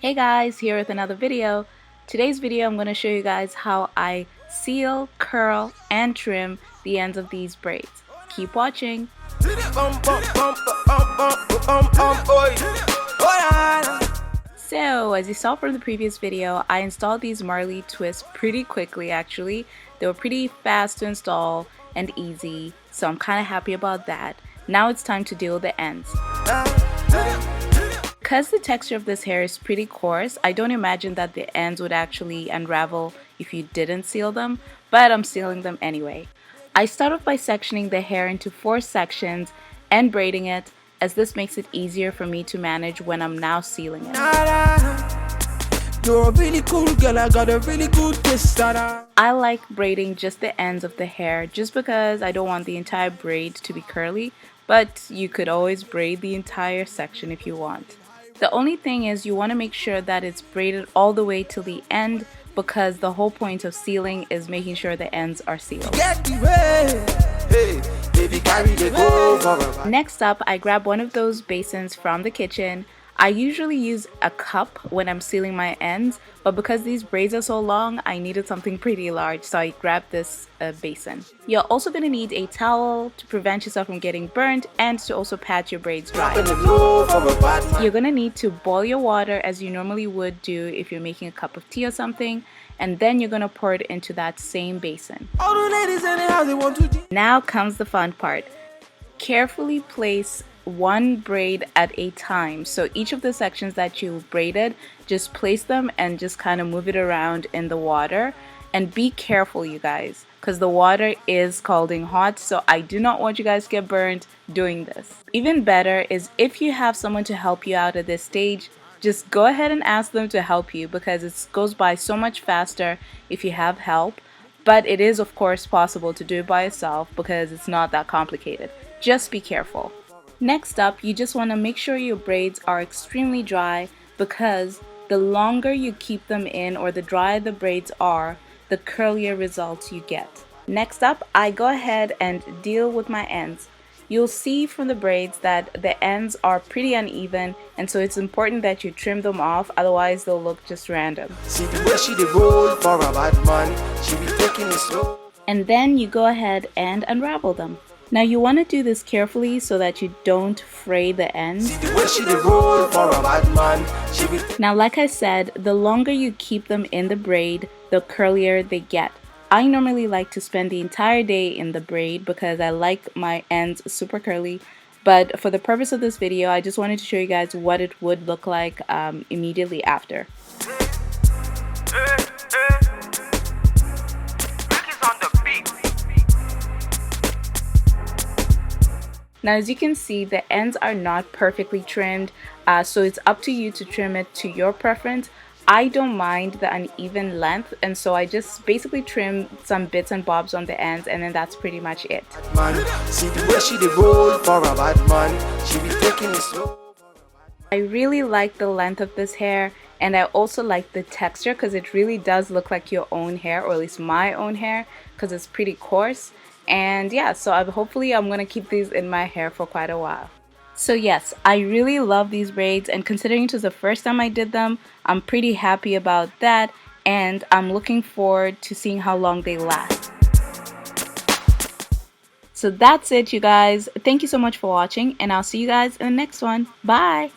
Hey guys, here with another video. Today's video I'm going to show you guys how I seal, curl, and trim the ends of these braids. Keep watching. So, as you saw from the previous video, I installed these Marley twists pretty quickly actually. They were pretty fast to install and easy, so I'm kind of happy about that. Now it's time to deal with the ends. Because the texture of this hair is pretty coarse, I don't imagine that the ends would actually unravel if you didn't seal them, but I'm sealing them anyway. I start off by sectioning the hair into 4 sections and braiding it, as this makes it easier for me to manage when I'm now sealing it. You're a really cool girl, I got a really good twist. I like braiding just the ends of the hair just because I don't want the entire braid to be curly, but you could always braid the entire section if you want. The only thing is you want to make sure that it's braided all the way till the end, because the whole point of sealing is making sure the ends are sealed. Next up, I grab one of those basins from the kitchen. I usually use a cup when I'm sealing my ends, but because these braids are so long, I needed something pretty large, so I grabbed this basin. You're also going to need a towel to prevent yourself from getting burnt and to also pat your braids dry. You're going to need to boil your water as you normally would do if you're making a cup of tea or something, and then you're going to pour it into that same basin. Now comes the fun part. Carefully place one braid at a time. So each of the sections that you braided, just place them and just kind of move it around in the water. And be careful, you guys, because the water is scalding hot, so I do not want you guys to get burnt doing this. Even better is if you have someone to help you out at this stage, just go ahead and ask them to help you, because it goes by so much faster if you have help. But it is of course possible to do it by yourself because it's not that complicated. Just be careful. Next up, you just want to make sure your braids are extremely dry, because the longer you keep them in or the drier the braids are, the curlier results you get. Next up, I go ahead and deal with my ends. You'll see from the braids that the ends are pretty uneven, and so it's important that you trim them off, otherwise they'll look just random. See the way she roll for a bad man, she be taking it slow. And then you go ahead and unravel them. Now you want to do this carefully so that you don't fray the ends. Now like I said, the longer you keep them in the braid, the curlier they get. I normally like to spend the entire day in the braid because I like my ends super curly. But for the purpose of this video, I just wanted to show you guys what it would look like immediately after. Now as you can see, the ends are not perfectly trimmed, so it's up to you to trim it to your preference. I don't mind the uneven length, and so I just basically trim some bits and bobs on the ends, and then that's pretty much it. I really like the length of this hair, and I also like the texture because it really does look like your own hair, or at least my own hair, because it's pretty coarse. And yeah, so hopefully I'm going to keep these in my hair for quite a while. So yes, I really love these braids, and considering it was the first time I did them, I'm pretty happy about that, and I'm looking forward to seeing how long they last. So that's it, you guys. Thank you so much for watching, and I'll see you guys in the next one. Bye!